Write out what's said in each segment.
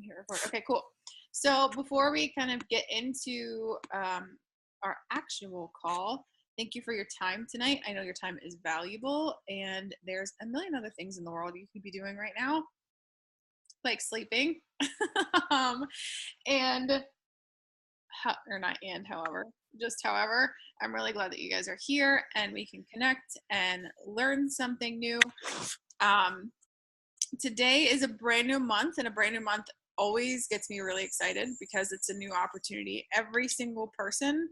Hit record. Okay, cool. So before we kind of get into our actual call, thank you for your time tonight. I know your time is valuable, and there's a million other things in the world you could be doing right now, like sleeping, and however, I'm really glad that you guys are here and we can connect and learn something new. Today is a brand new month, and a brand new month always gets me really excited because it's a new opportunity. Every single person,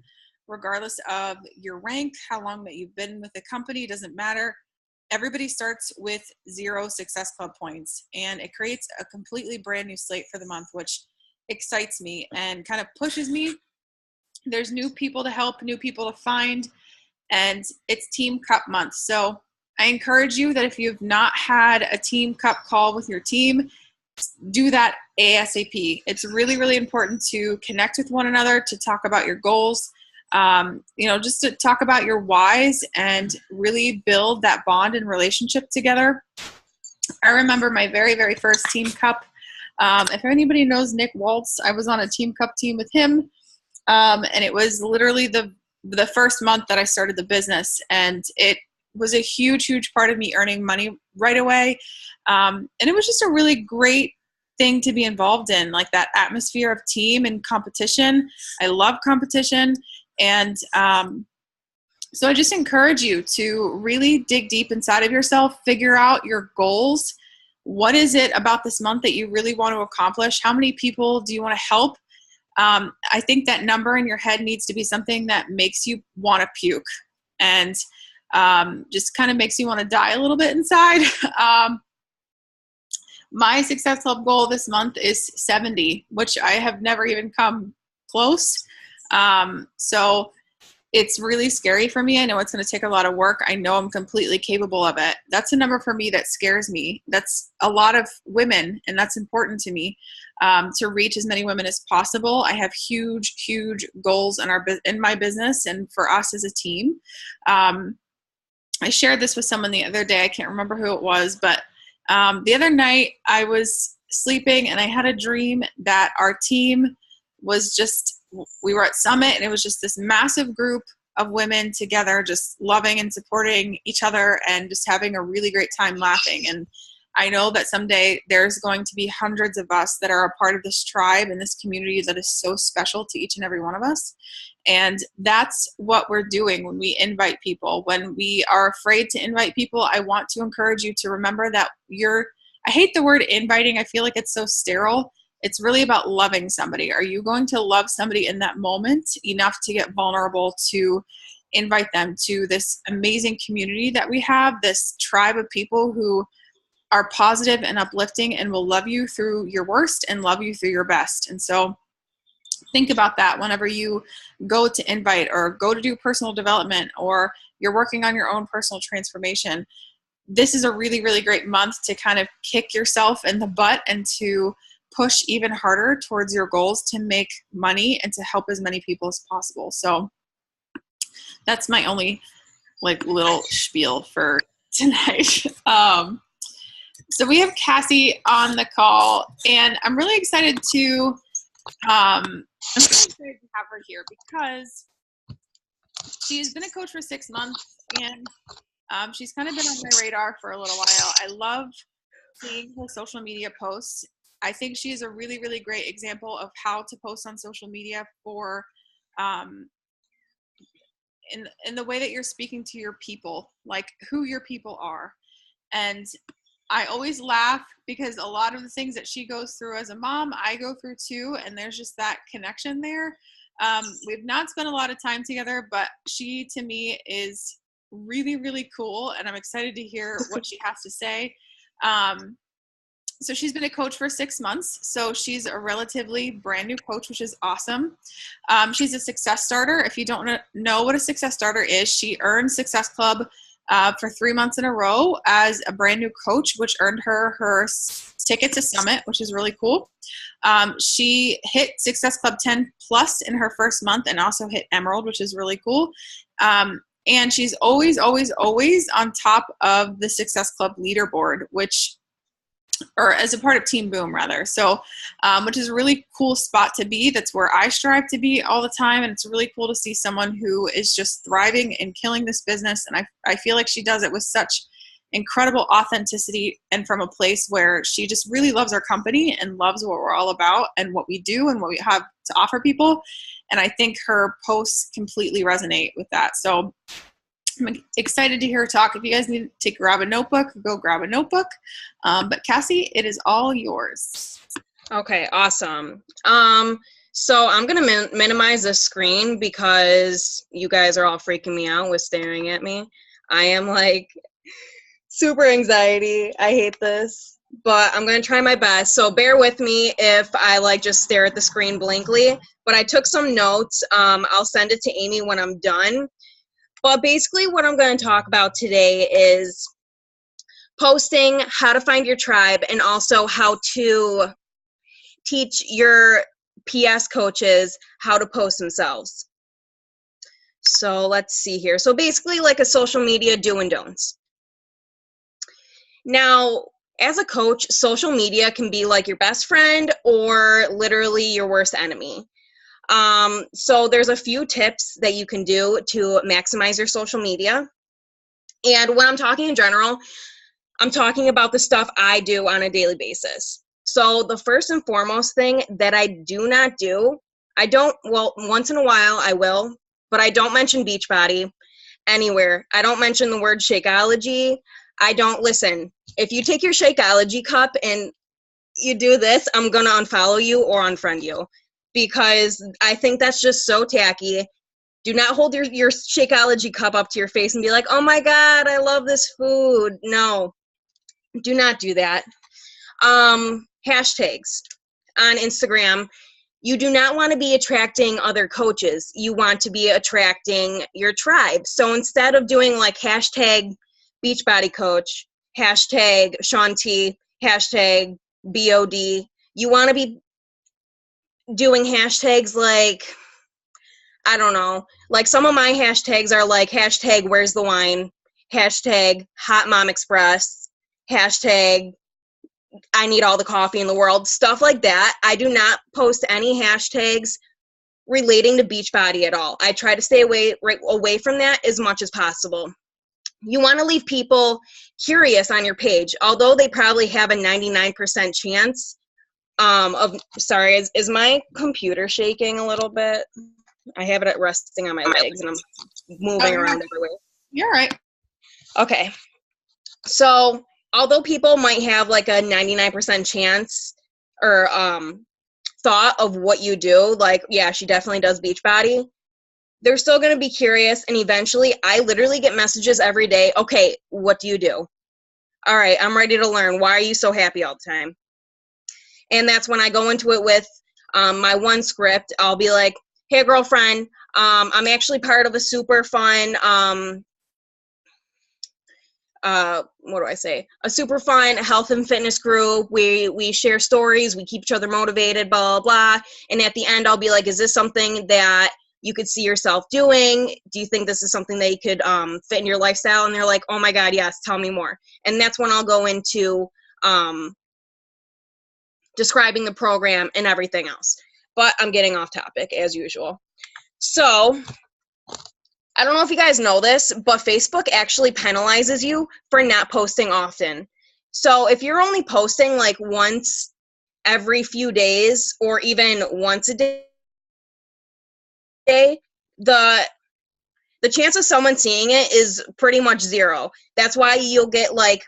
regardless of your rank, how long that you've been with the company, doesn't matter. Everybody starts with 0 Success Club points, and it creates a completely brand new slate for the month, which excites me and kind of pushes me. There's new people to help, new people to find, and it's Team Cup month. So I encourage you that if you've not had a Team Cup call with your team, do that ASAP. It's really, really important to connect with one another, to talk about your goals, just to talk about your whys and really build that bond and relationship together. I remember my very, very first Team Cup. If anybody knows Nick Waltz, I was on a Team Cup team with him, and it was literally the first month that I started the business, and it was a huge, huge part of me earning money right away. And it was just a really great thing to be involved in, like that atmosphere of team and competition. I love competition. And so I just encourage you to really dig deep inside of yourself, figure out your goals. What is it about this month that you really want to accomplish? How many people do you want to help? I think that number in your head needs to be something that makes you want to puke and just kind of makes you want to die a little bit inside. My Success Club goal this month is 70, which I have never even come close. So it's really scary for me. I know it's going to take a lot of work. I know I'm completely capable of it. That's a number for me that scares me. That's a lot of women, and that's important to me, to reach as many women as possible. I have huge, huge goals in my business and for us as a team. I shared this with someone the other day. I can't remember who it was, but the other night I was sleeping and I had a dream that our team was we were at Summit, and it was just this massive group of women together, just loving and supporting each other and just having a really great time laughing. And I know that someday there's going to be hundreds of us that are a part of this tribe and this community that is so special to each and every one of us. And that's what we're doing when we invite people. When we are afraid to invite people, I want to encourage you to remember that I hate the word inviting. I feel like it's so sterile. It's really about loving somebody. Are you going to love somebody in that moment enough to get vulnerable to invite them to this amazing community that we have, this tribe of people who are positive and uplifting and will love you through your worst and love you through your best? And so think about that whenever you go to invite or go to do personal development or you're working on your own personal transformation. This is a really, really great month to kind of kick yourself in the butt and to push even harder towards your goals to make money and to help as many people as possible. So that's my only little spiel for tonight. So we have Cassie on the call, and I'm really excited to have her here because she's been a coach for 6 months, and she's kind of been on my radar for a little while. I love seeing her social media posts. I think she is a really, really great example of how to post on social media for in the way that you're speaking to your people, like who your people are. And I always laugh because a lot of the things that she goes through as a mom, I go through too, and there's just that connection there. We've not spent a lot of time together, but she, to me, is really, really cool, and I'm excited to hear what she has to say. So she's been a coach for 6 months, so she's a relatively brand new coach, which is awesome. She's a success starter. If you don't know what a success starter is, she earned Success Club for 3 months in a row as a brand new coach, which earned her ticket to Summit, which is really cool. She hit Success Club 10 plus in her first month and also hit Emerald, which is really cool. And she's always, always, always on top of the Success Club leaderboard, which or as a part of Team Boom rather. So, which is a really cool spot to be. That's where I strive to be all the time. And it's really cool to see someone who is just thriving and killing this business. And I feel like she does it with such incredible authenticity and from a place where she just really loves our company and loves what we're all about and what we do and what we have to offer people. And I think her posts completely resonate with that. So I'm excited to hear her talk. If you guys need to grab a notebook, go grab a notebook. But Cassie, it is all yours. Okay, awesome. So I'm going to minimize the screen because you guys are all freaking me out with staring at me. I am like super anxiety. I hate this, but I'm going to try my best. So bear with me if I like just stare at the screen blankly, but I took some notes. I'll send it to Amy when I'm done. But basically what I'm going to talk about today is posting, how to find your tribe, and also how to teach your PS coaches how to post themselves. So let's see here. So basically like a social media do and don'ts. Now, as a coach, social media can be like your best friend or literally your worst enemy. So there's a few tips that you can do to maximize your social media. And when I'm talking in general, I'm talking about the stuff I do on a daily basis. So the first and foremost thing that I do not do, once in a while I will, but I don't mention Beachbody anywhere. I don't mention the word Shakeology. Listen, if you take your Shakeology cup and you do this, I'm going to unfollow you or unfriend you because I think that's just so tacky. Do not hold your Shakeology cup up to your face and be like, oh my God, I love this food. No, do not do that. Hashtags on Instagram. You do not want to be attracting other coaches. You want to be attracting your tribe. So instead of doing like hashtag Beachbody Coach, hashtag Shaun T, hashtag BOD, you want to be doing hashtags like, I don't know, like some of my hashtags are like hashtag Where's the Wine, hashtag Hot Mom Express, hashtag I need all the coffee in the world, stuff like that. I do not post any hashtags relating to Beachbody at all. I try to stay away from that as much as possible. You want to leave people curious on your page, although they probably have a 99% chance sorry, is my computer shaking a little bit? I have it resting on my legs and I'm moving around everywhere. You're right. Okay. So although people might have like a 99% chance or thought of what you do, like, yeah, she definitely does Beachbody, they're still going to be curious. And eventually, I literally get messages every day. Okay, what do you do? All right, I'm ready to learn. Why are you so happy all the time? And that's when I go into it with my one script. I'll be like, hey, girlfriend, I'm actually part of a super fun a super fun health and fitness group. We share stories, we keep each other motivated, blah, blah, blah. And at the end, I'll be like, is this something that you could see yourself doing? Do you think this is something that you could fit in your lifestyle? And they're like, oh my God, yes, tell me more. And that's when I'll go into describing the program and everything else. But I'm getting off topic as usual. So I don't know if you guys know this, but Facebook actually penalizes you for not posting often. So if you're only posting like once every few days or even once a day, the chance of someone seeing it is pretty much zero. That's why you'll get like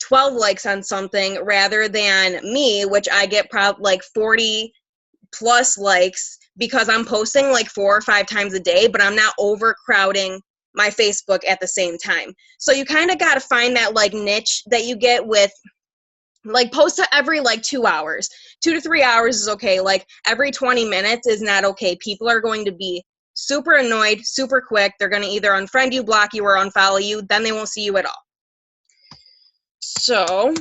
12 likes on something rather than me, which I get probably like 40 plus likes because I'm posting like 4 or 5 times a day, but I'm not overcrowding my Facebook at the same time. So you kind of got to find that like niche that you get with like post every like 2 hours. 2 to 3 hours is okay. Like every 20 minutes is not okay. People are going to be super annoyed, super quick. They're going to either unfriend you, block you, or unfollow you. Then they won't see you at all. So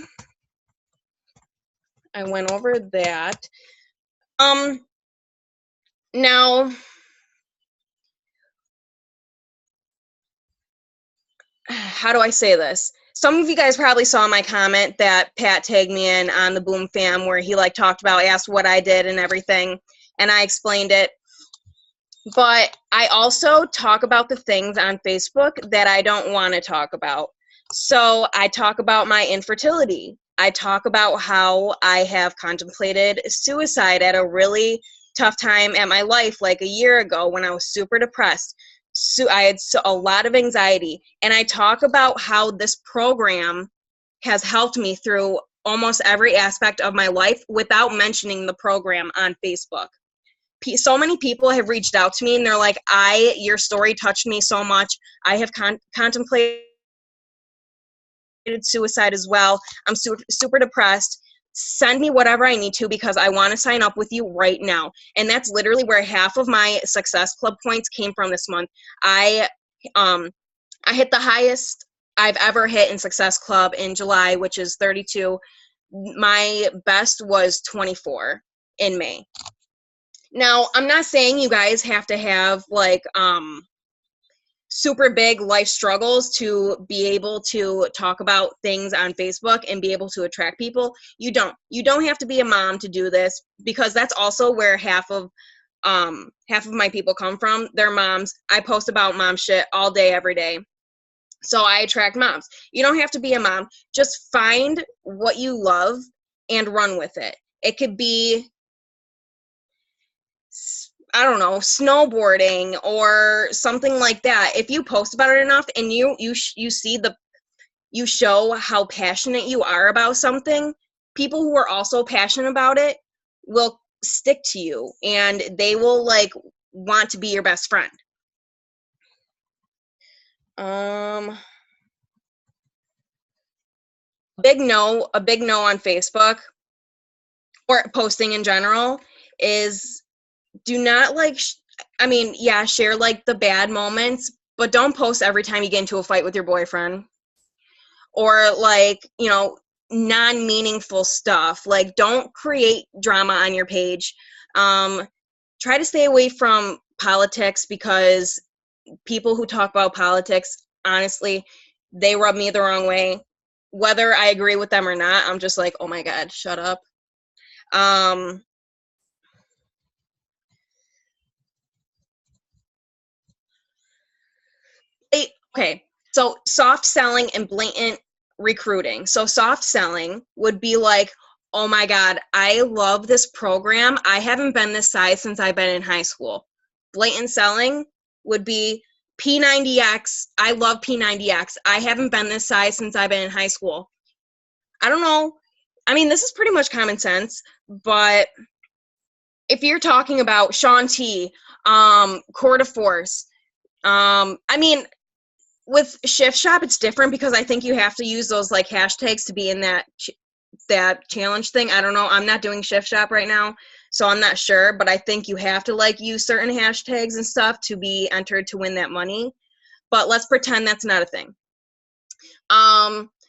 I went over that. Now, how do I say this? Some of you guys probably saw my comment that Pat tagged me in on the Boom Fam where he like talked about, asked what I did and everything, and I explained it. But I also talk about the things on Facebook that I don't want to talk about. So I talk about my infertility. I talk about how I have contemplated suicide at a really tough time at my life, like a year ago when I was super depressed. So I had a lot of anxiety. And I talk about how this program has helped me through almost every aspect of my life without mentioning the program on Facebook. So many people have reached out to me and they're like, your story touched me so much. I have contemplated suicide as well. I'm super depressed. Send me whatever I need to because I want to sign up with you right now. And that's literally where half of my Success Club points came from this month. I hit the highest I've ever hit in Success Club in July, which is 32. My best was 24 in May. Now, I'm not saying you guys have to have like super big life struggles to be able to talk about things on Facebook and be able to attract people. You don't have to be a mom to do this, because that's also where half of my people come from. They're moms. I post about mom shit all day, every day. So I attract moms. You don't have to be a mom. Just find what you love and run with it. It could be, I don't know, snowboarding or something like that. If you post about it enough and you show how passionate you are about something, people who are also passionate about it will stick to you and they will like want to be your best friend. A big no on Facebook or posting in general is, do not like, share like the bad moments, but don't post every time you get into a fight with your boyfriend or like, non-meaningful stuff. Like, don't create drama on your page. Try to stay away from politics, because people who talk about politics, honestly, they rub me the wrong way. Whether I agree with them or not, I'm just like, oh my God, shut up. Okay, so soft selling and blatant recruiting. So soft selling would be like, oh my God, I love this program. I haven't been this size since I've been in high school. Blatant selling would be P90X. I love P90X. I haven't been this size since I've been in high school. I don't know. I mean, this is pretty much common sense, but if you're talking about Shaun T, Court of Force, with Shift Shop, it's different because I think you have to use those like hashtags to be in that challenge thing. I don't know. I'm not doing Shift Shop right now, so I'm not sure, but I think you have to like use certain hashtags and stuff to be entered to win that money. But let's pretend that's not a thing.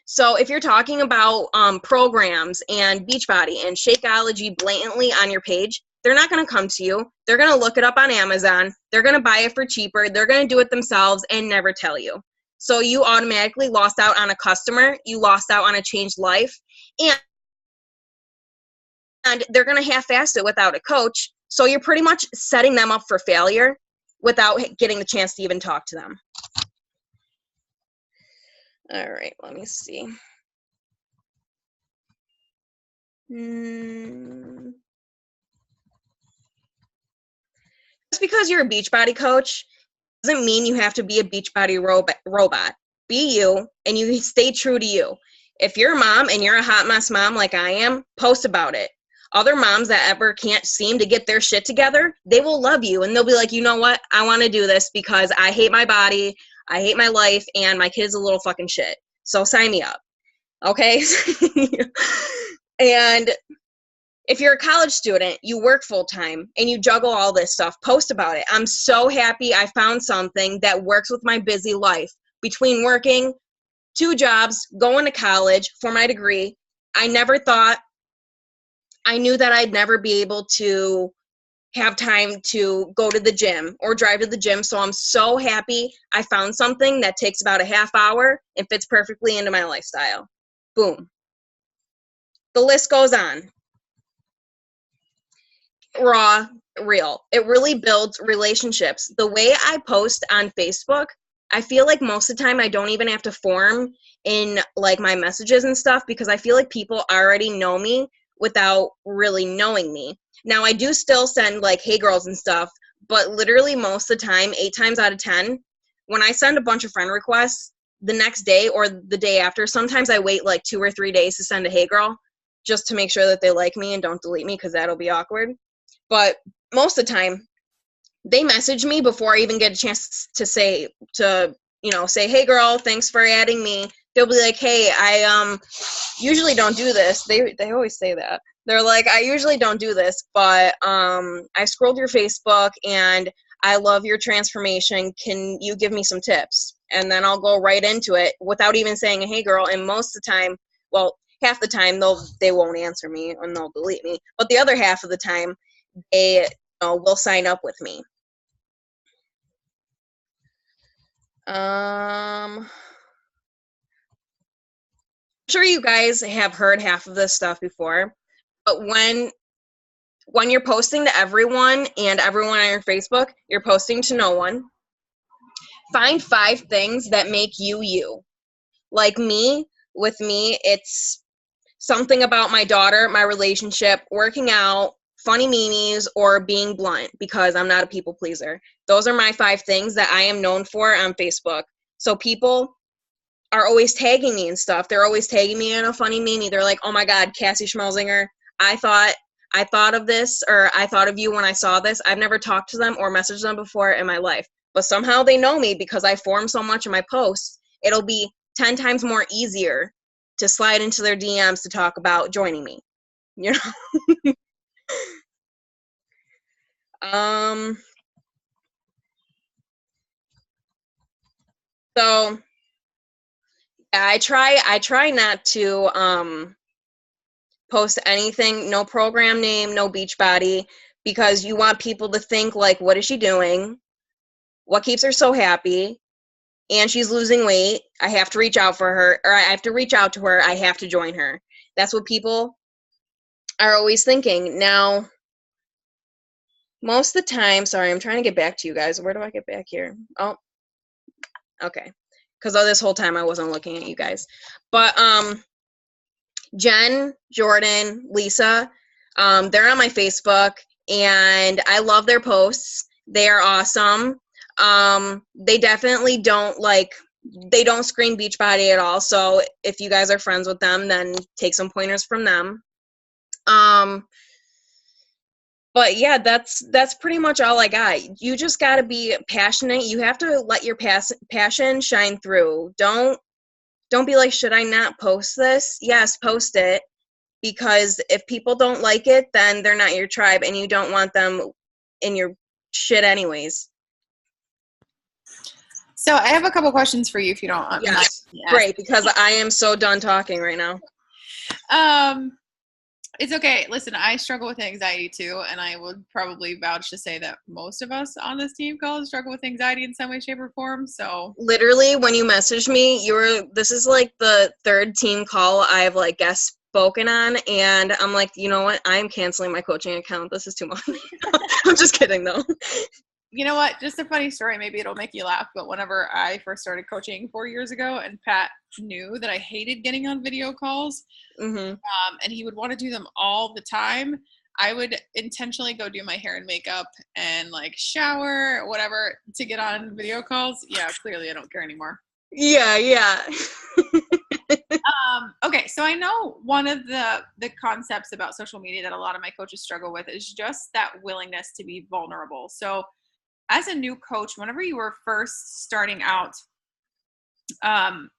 So if you're talking about programs and Beachbody and Shakeology blatantly on your page, they're not going to come to you. They're going to look it up on Amazon. They're going to buy it for cheaper. They're going to do it themselves and never tell you. So you automatically lost out on a customer. You lost out on a changed life. And they're going to half-ass it without a coach. So you're pretty much setting them up for failure without getting the chance to even talk to them. All right, let me see. Just because you're a Beachbody coach doesn't mean you have to be a Beachbody robot. Be you, and you stay true to you. If you're a mom and you're a hot mess mom like I am, post about it. Other moms that ever can't seem to get their shit together, they will love you, and they'll be like, you know what? I want to do this because I hate my body, I hate my life, and my kid's a little fucking shit. So sign me up. Okay? And if you're a college student, you work full-time, and you juggle all this stuff, post about it. I'm so happy I found something that works with my busy life. Between working 2 jobs, going to college for my degree, I knew that I'd never be able to have time to go to the gym or drive to the gym. So I'm so happy I found something that takes about a half hour and fits perfectly into my lifestyle. Boom. The list goes on. Raw, real. It really builds relationships. The way I post on Facebook, I feel like most of the time I don't even have to form in like my messages and stuff because I feel like people already know me without really knowing me. Now I do still send like hey girls and stuff, but literally most of the time, 8 times out of 10, when I send a bunch of friend requests, the next day or the day after, sometimes I wait like 2 or 3 days to send a hey girl just to make sure that they like me and don't delete me because that'll be awkward. But most of the time, they message me before I even get a chance to say, hey girl, thanks for adding me. They'll be like, hey, I usually don't do this. They always say that. They're like, I usually don't do this, but I scrolled your Facebook and I love your transformation. Can you give me some tips? And then I'll go right into it without even saying, hey girl. And most of the time, well, half the time they won't answer me and they'll delete me. But the other half of the time, they will sign up with me. I'm sure you guys have heard half of this stuff before, but when you're posting to everyone and everyone on your Facebook, you're posting to no one. Find 5 things that make you you. Like me, with me, it's something about my daughter, my relationship, working out, funny memes, or being blunt because I'm not a people pleaser. Those are my 5 things that I am known for on Facebook. So people are always tagging me and stuff. They're always tagging me in a funny meme. They're like, oh my God, Cassie Schmelzinger, I thought of this, or I thought of you when I saw this. I've never talked to them or messaged them before in my life. But somehow they know me because I form so much in my posts. It'll be 10 times more easier to slide into their DMs to talk about joining me. You know? So yeah, I try not to post anything, no program name, no Beachbody, because you want people to think like, what is she doing? What keeps her so happy? And she's losing weight. I have to reach out for her, or I have to reach out to her. I have to join her. That's what people are always thinking. Now, most of the time, sorry, I'm trying to get back to you guys. Where do I get back here? Oh, okay. Because this whole time I wasn't looking at you guys. But Jen, Jordan, Lisa, they're on my Facebook, and I love their posts. They are awesome. They definitely don't screen Beachbody at all. So if you guys are friends with them, then take some pointers from them. But yeah, that's pretty much all I got. You just got to be passionate. You have to let your passion shine through. Don't be like, should I not post this? Yes, post it. Because if people don't like it, then they're not your tribe and you don't want them in your shit anyways. So I have a couple questions for you if you don't mind. Yes, great, because I am so done talking right now. It's okay. Listen, I struggle with anxiety too, and I would probably vouch to say that most of us on this team call struggle with anxiety in some way, shape, or form. So literally, when you messaged me, this is like the 3rd team call I've like guest spoken on, and I'm like, you know what? I'm canceling my coaching account. This is too much. I'm just kidding though. You know what? Just a funny story. Maybe it'll make you laugh. But whenever I first started coaching 4 years ago, and Pat knew that I hated getting on video calls, and he would want to do them all the time, I would intentionally go do my hair and makeup and like shower or whatever to get on video calls. Yeah, clearly I don't care anymore. Yeah. Okay, so I know one of the concepts about social media that a lot of my coaches struggle with is just that willingness to be vulnerable. So as a new coach, whenever you were first starting out, and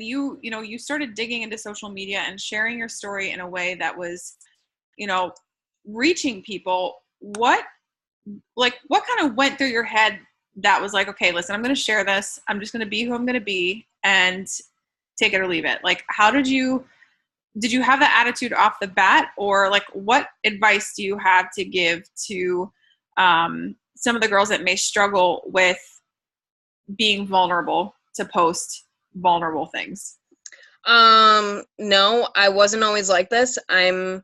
you started digging into social media and sharing your story in a way that was, reaching people, what kind of went through your head that was like, okay, listen, I'm going to share this. I'm just going to be who I'm going to be and take it or leave it. Like, how did you have that attitude off the bat, or like what advice do you have to give to some of the girls that may struggle with being vulnerable to post vulnerable things? No, I wasn't always like this. I'm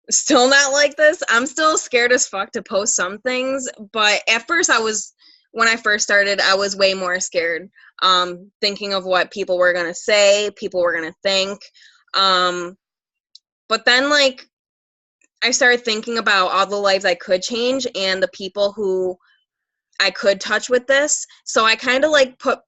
still not like this. I'm still scared as fuck to post some things, but at first when I first started, I was way more scared, thinking of what people were going to say, people were going to think. But then, like, I started thinking about all the lives I could change and the people who I could touch with this. So I kind of, like, put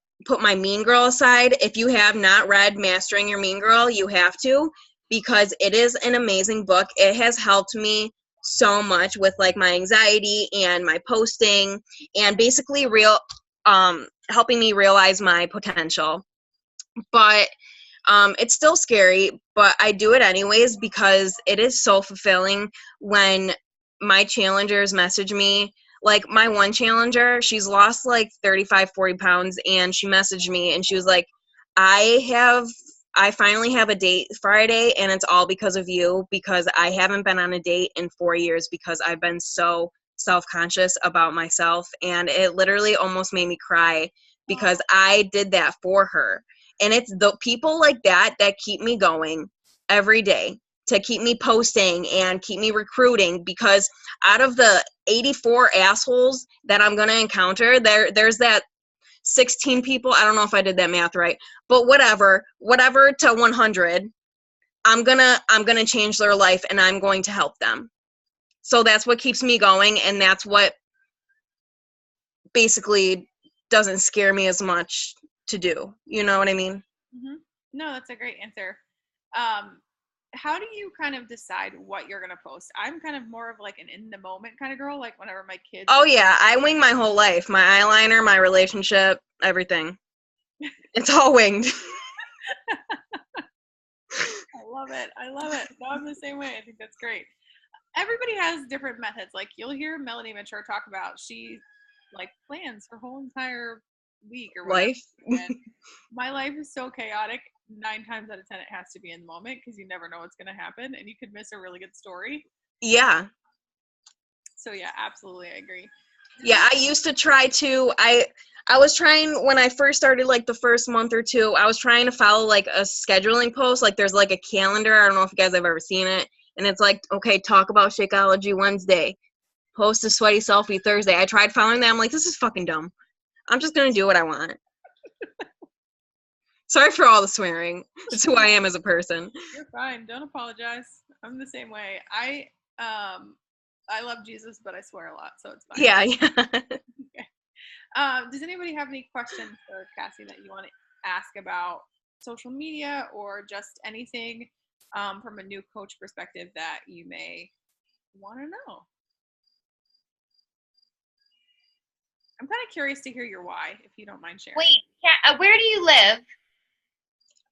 my Mean Girl aside. If you have not read Mastering Your Mean Girl, you have to, because it is an amazing book. It has helped me so much with, like, my anxiety and my posting, and basically helping me realize my potential. But it's still scary, but I do it anyways because it is so fulfilling when my challengers message me. Like, my one challenger, she's lost like 35, 40 pounds, and she messaged me and she was like, I finally have a date Friday, and it's all because of you, because I haven't been on a date in 4 years because I've been so self-conscious about myself. And it literally almost made me cry because I did that for her. And it's the people like that that keep me going every day, to keep me posting and keep me recruiting, because out of the 84 assholes that I'm going to encounter, there's that 16 people, I don't know if I did that math right, but whatever to 100, I'm going to change their life and I'm going to help them. So that's what keeps me going, and that's what basically doesn't scare me as much to do. You know what I mean? Mm-hmm. No, that's a great answer. How do you kind of decide what you're going to post? I'm kind of more of like an in the moment kind of girl. Like, whenever my kids. Oh yeah, I wing my whole life. My eyeliner, my relationship, everything. It's all winged. I love it. No, I'm the same way. I think that's great. Everybody has different methods. Like, you'll hear Melanie Mature talk about, she like plans her whole entire week or whatever. Life. And my life is so chaotic. 9 times out of 10 it has to be in the moment, because you never know what's going to happen and you could miss a really good story. Yeah. So yeah, absolutely, I agree. Yeah, I used to try to, I was trying, when I first started, like, the first month or two, I was trying to follow, like, a scheduling post. Like, there's, like, a calendar. I don't know if you guys have ever seen it. And it's like, okay, talk about Shakeology Wednesday. Post a sweaty selfie Thursday. I tried following that. I'm like, this is fucking dumb. I'm just going to do what I want. Sorry for all the swearing. It's who I am as a person. You're fine. Don't apologize. I'm the same way. I love Jesus, but I swear a lot, so it's fine. Yeah. Okay. Does anybody have any questions for Cassie that you want to ask about social media, or just anything from a new coach perspective that you may want to know? I'm kind of curious to hear your why, if you don't mind sharing. Wait, where do you live?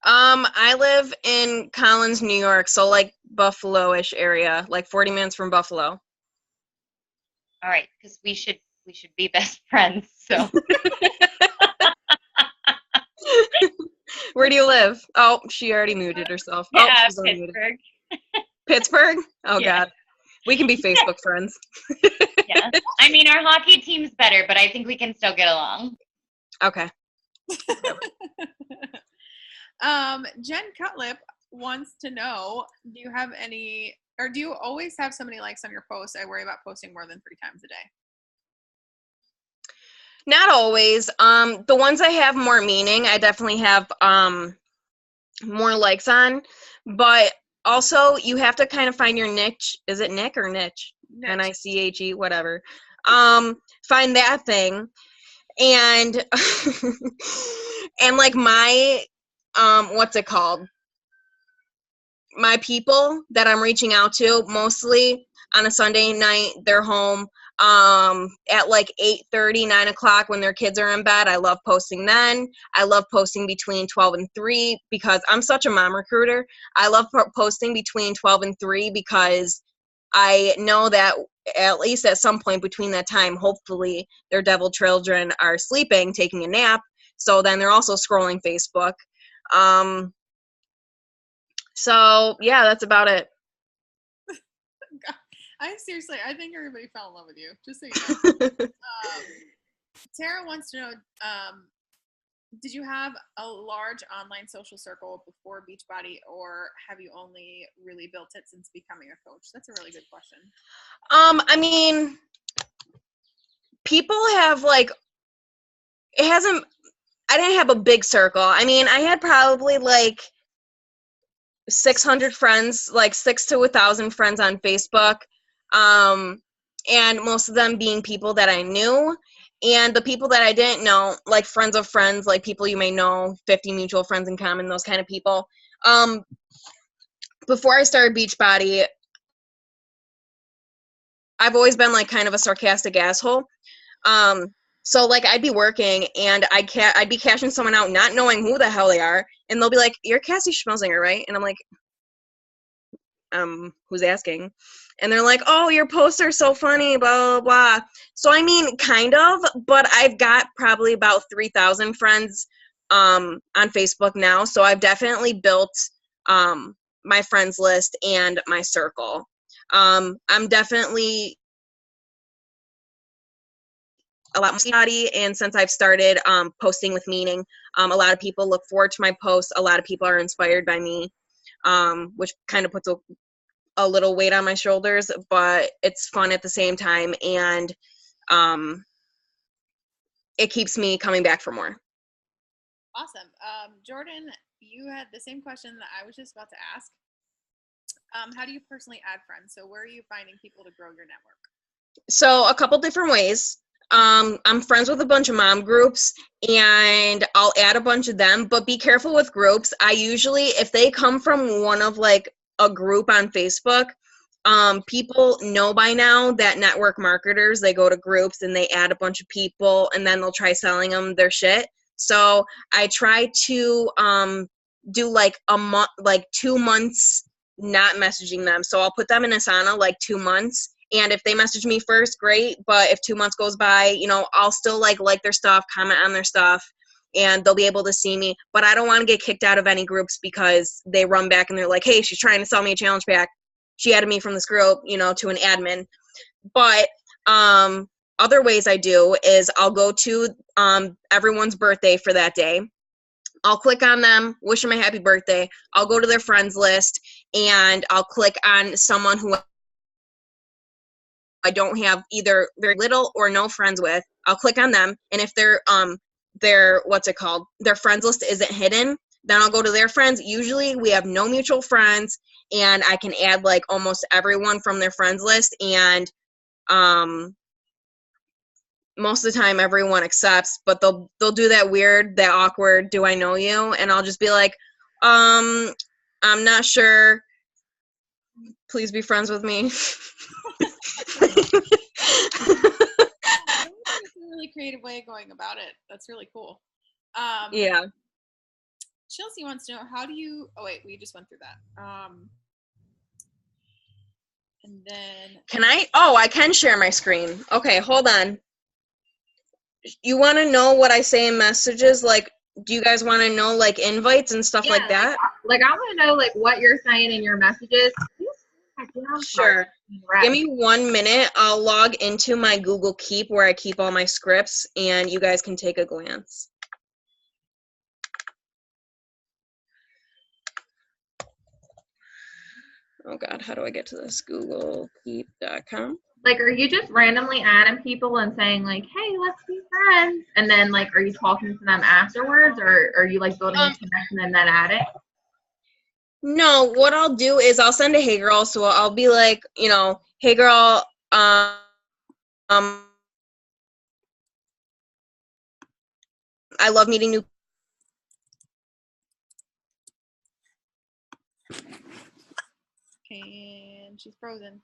I live in Collins, New York, so like Buffalo-ish area, like 40 minutes from Buffalo. All right, because we should be best friends. So. Where do you live? Oh, she already muted herself. Yeah, oh, she's Pittsburgh. Pittsburgh? Oh, Yeah. God. We can be Facebook friends. Yeah. I mean, our hockey team's better, but I think we can still get along. Okay. Jen Cutlip wants to know, do you have any, or do you always have so many likes on your posts? I worry about posting more than 3 times a day. Not always. The ones I have more meaning, I definitely have more likes on. But also, you have to kind of find your niche. Is it Nick or niche? Niche, whatever. Find that thing. And and like my what's it called? My people that I'm reaching out to, mostly on a Sunday night, they're home at like 8:30, 9 o'clock when their kids are in bed. I love posting then. I love posting between 12 and 3 because I'm such a mom recruiter. I love posting between 12 and 3 because I know that at least at some point between that time, hopefully their devil children are sleeping, taking a nap. So then they're also scrolling Facebook. So yeah, that's about it. I seriously, I think everybody fell in love with you. Just so you know. Tara wants to know, did you have a large online social circle before Beachbody, or have you only really built it since becoming a coach? That's a really good question. I mean, people have I didn't have a big circle. I mean, I had probably 600 friends, 6 to 1,000 friends on Facebook. And most of them being people that I knew. And the people that I didn't know, like friends of friends, like people you may know, 50 mutual friends in common, those kind of people. Before I started Beachbody, I've always been kind of a sarcastic asshole. So I'd be working and I'd be cashing someone out not knowing who the hell they are, and they'll be like, "You're Cassie Schmelzinger, right?" And I'm like, who's asking? And they're like, "Oh, your posts are so funny, blah, blah, blah." So, I mean, kind of, but I've got probably about 3,000 friends on Facebook now. So I've definitely built my friends list and my circle. I'm definitely a lot more study, and since I've started posting with meaning, a lot of people look forward to my posts. A lot of people are inspired by me, which kind of puts a little weight on my shoulders, but it's fun at the same time, and it keeps me coming back for more. Awesome. Jordan, you had the same question that I was just about to ask. How do you personally add friends? So where are you finding people to grow your network? So a couple different ways. I'm friends with a bunch of mom groups, and I'll add a bunch of them, but be careful with groups. I usually, if they come from one of a group on Facebook, people know by now that network marketers, they go to groups and they add a bunch of people and then they'll try selling them their shit. So I try to do a month, 2 months not messaging them. So I'll put them in Asana 2 months. And if they message me first, great. But if 2 months goes by, I'll still like their stuff, comment on their stuff, and they'll be able to see me. But I don't want to get kicked out of any groups because they run back and they're like, "Hey, she's trying to sell me a challenge pack. She added me from this group, to an admin." But other ways I do is I'll go to everyone's birthday for that day. I'll click on them, wish them a happy birthday. I'll go to their friends list, and I'll click on someone who I don't have either very little or no friends with. I'll click on them, and if their friends list isn't hidden, then I'll go to their friends. Usually we have no mutual friends, and I can add almost everyone from their friends list, and most of the time everyone accepts, but they'll do that awkward, "Do I know you?" And I'll just be like, "I'm not sure. Please be friends with me." That's a really creative way of going about it. That's really cool. Yeah. Chelsea wants to know, how do you, oh wait, we just went through that. And then I can share my screen. Okay, hold on. You want to know what I say in messages? Do you guys want to know invites and stuff like that? I want to know what you're saying in your messages. Sure. Give me 1 minute. I'll log into my Google Keep where I keep all my scripts, and you guys can take a glance. Oh God, how do I get to this? GoogleKeep.com. Are you just randomly adding people and saying "Hey, let's be friends," and then are you talking to them afterwards, or are you building a connection and then add it? No, what I'll do is I'll send a "Hey girl," so I'll be like, "Hey girl, I love meeting new." and she's frozen.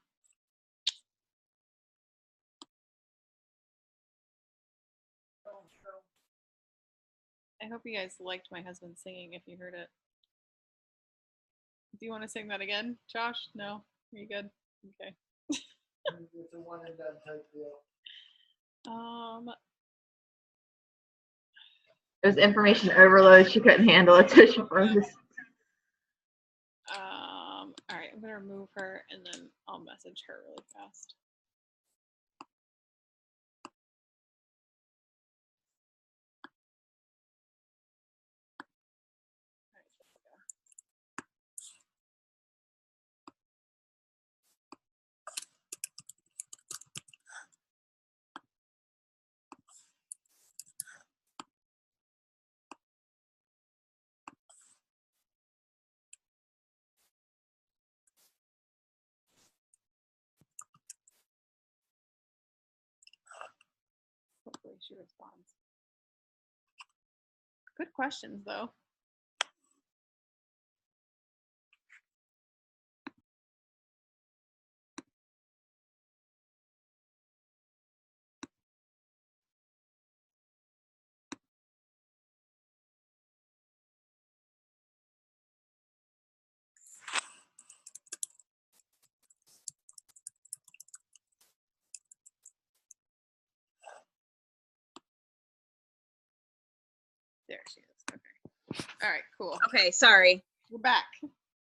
I hope you guys liked my husband singing if you heard it. Do you want to sing that again, Josh? No? Are you good? Okay. It's a one and done type deal. It was information overload. She couldn't handle it, so she froze. All right, I'm gonna remove her and then I'll message her really fast. Hopefully she responds. Good questions, though. There she is. Okay. All right, cool. Okay, sorry. We're back.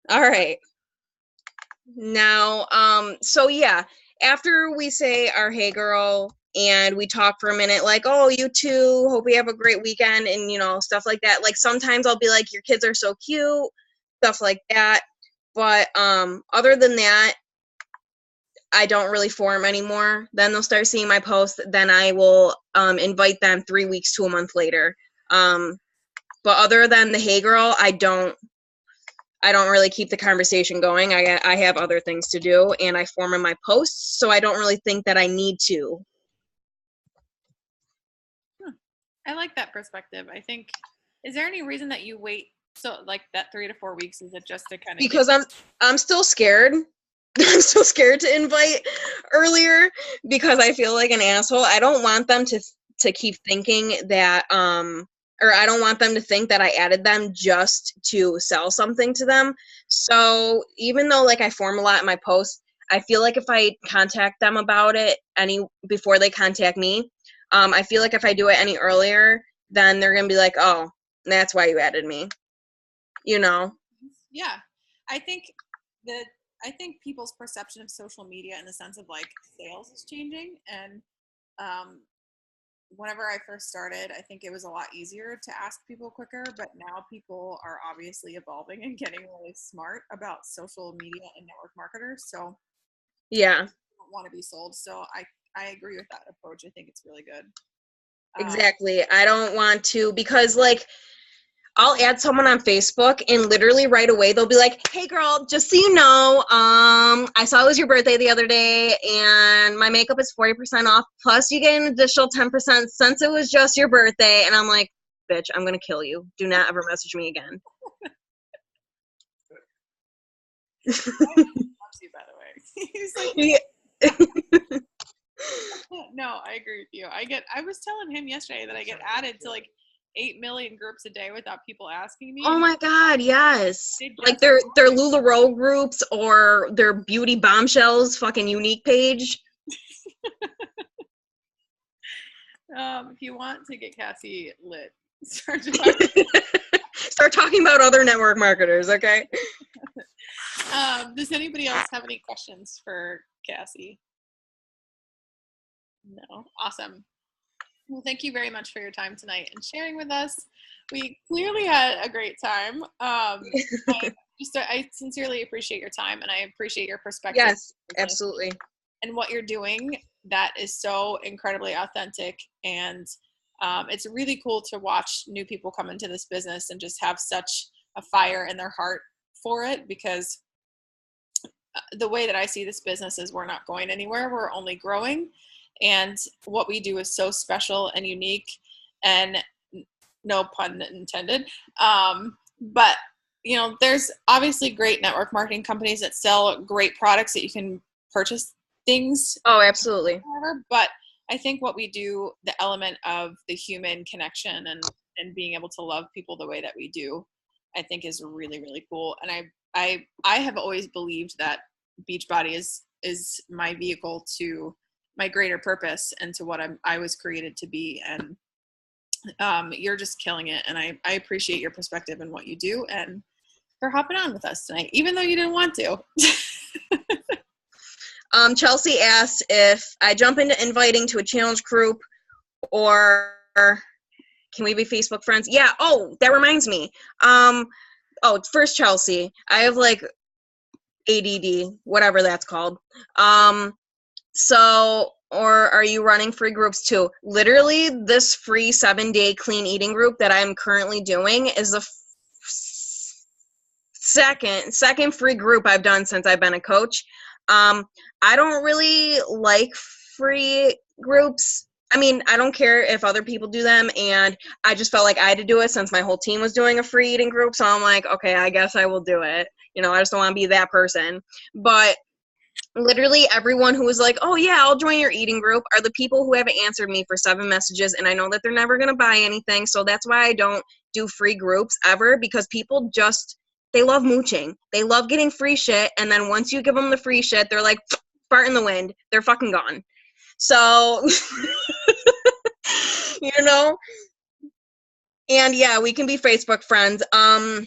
All right. Now, so yeah, after we say our hey girl and we talk for a minute, like, oh, you too, hope we have a great weekend, and you know, stuff like that. Like sometimes I'll be like, your kids are so cute, stuff like that. But other than that, I don't really form anymore. Then they'll start seeing my posts. Then I will invite them 3 weeks to a month later. But other than the hey girl, I don't really keep the conversation going. I have other things to do, and I form in my posts, so I don't really think that I need to. I like that perspective. I think, is there any reason that you wait so like that 3 to 4 weeks? Is it just to kind of Because I'm still scared. I'm still scared to invite earlier because I feel like an asshole. I don't want them to keep thinking that or I don't want them to think that I added them just to sell something to them. So even though like I form a lot in my posts, I feel like if I contact them about it before they contact me, I feel like if I do it any earlier, then they're gonna be like, oh, that's why you added me. You know? Yeah. I think people's perception of social media in the sense of like sales is changing. And whenever I first started, I think it was a lot easier to ask people quicker, but now people are obviously evolving and getting really smart about social media and network marketers. So yeah, don't want to be sold. So I agree with that approach. I think it's really good. Exactly. I don't want to, because like I'll add someone on Facebook and literally right away they'll be like, hey girl, just so you know, I saw it was your birthday the other day and my makeup is 40% off, plus you get an additional 10% since it was just your birthday. And I'm like, bitch, I'm gonna kill you. Do not ever message me again. Loves you, by the way. He's like, Yeah. no, I agree with you. I was telling him yesterday that I get added to like 8 million groups a day without people asking me. Oh my God, yes. Like their LuLaRoe groups or their Beauty Bombshells fucking unique page. If you want to get Cassie lit, start talking about other network marketers, okay? Does anybody else have any questions for Cassie? No. Awesome. Well, thank you very much for your time tonight and sharing with us. We clearly had a great time. I sincerely appreciate your time and I appreciate your perspective. Yes, absolutely. And what you're doing, that is so incredibly authentic. And it's really cool to watch new people come into this business and just have such a fire in their heart for it, because the way that I see this business is we're not going anywhere. We're only growing. And what we do is so special and unique, and no pun intended. But, you know, there's obviously great network marketing companies that sell great products that you can purchase things. Oh, absolutely. But I think what we do, the element of the human connection and being able to love people the way that we do, I think is really, really cool. And I have always believed that Beachbody is my vehicle to my greater purpose and to what I was created to be. And you're just killing it. And I appreciate your perspective and what you do and for hopping on with us tonight, even though you didn't want to. Chelsea asked if I jump into inviting to a challenge group or can we be Facebook friends? Yeah. Oh, that reminds me. First Chelsea. I have like ADD, whatever that's called. Or are you running free groups too? Literally, this free 7-day clean eating group that I'm currently doing is the second free group I've done since I've been a coach. I don't really like free groups. I mean, I don't care if other people do them, and I just felt like I had to do it since my whole team was doing a free eating group, so I'm like, okay, I guess I will do it. I just don't want to be that person. But literally everyone who was like, oh yeah, I'll join your eating group are the people who haven't answered me for 7 messages, and I know that they're never going to buy anything, so that's why I don't do free groups ever, because people they love mooching. They love getting free shit, and then once you give them the free shit, they're like, fart in the wind. They're fucking gone. So, and yeah, we can be Facebook friends. I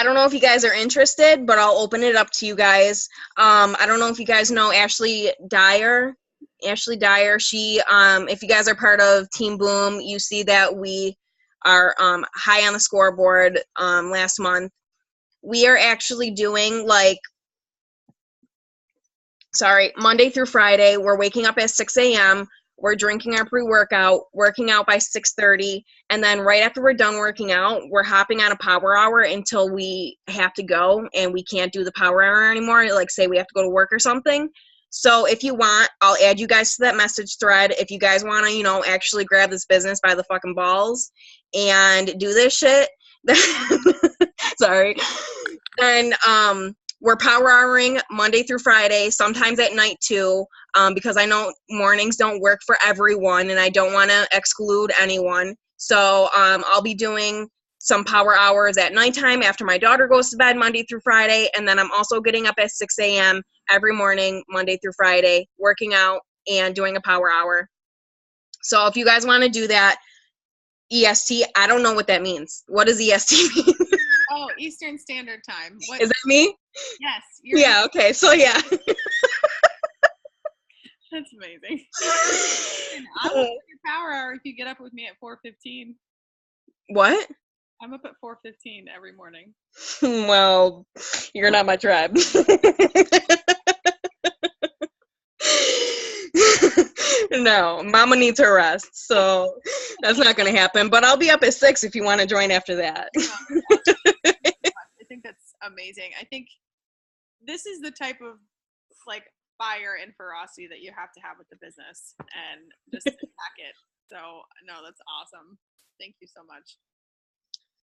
don't know if you guys are interested, but I'll open it up to you guys. I don't know if you guys know Ashley Dyer. She, if you guys are part of Team Boom, you see that we are high on the scoreboard last month. We are actually doing Monday through Friday. We're waking up at 6 a.m. We're drinking our pre-workout, working out by 6:30, and then right after we're done working out, we're hopping on a power hour until we have to go and we can't do the power hour anymore, like say we have to go to work or something. So if you want, I'll add you guys to that message thread. If you guys want to, actually grab this business by the fucking balls and do this shit, sorry, then we're power houring Monday through Friday, sometimes at night too, because I know mornings don't work for everyone and I don't want to exclude anyone. So I'll be doing some power hours at nighttime after my daughter goes to bed Monday through Friday. And then I'm also getting up at 6 a.m. every morning, Monday through Friday, working out and doing a power hour. So if you guys want to do that, EST, I don't know what that means. What does EST mean? Oh, Eastern Standard Time. What? Is that me? Yes. Yeah, okay. So, yeah. That's amazing. I will do your power hour if you get up with me at 4:15. What? I'm up at 4:15 every morning. Well, you're not my tribe. No, mama needs her rest, so that's not going to happen. But I'll be up at 6 if you want to join after that. I think that's amazing. I think this is the type of fire and ferocity that you have to have with the business and just attack it. So no, that's awesome. Thank you so much.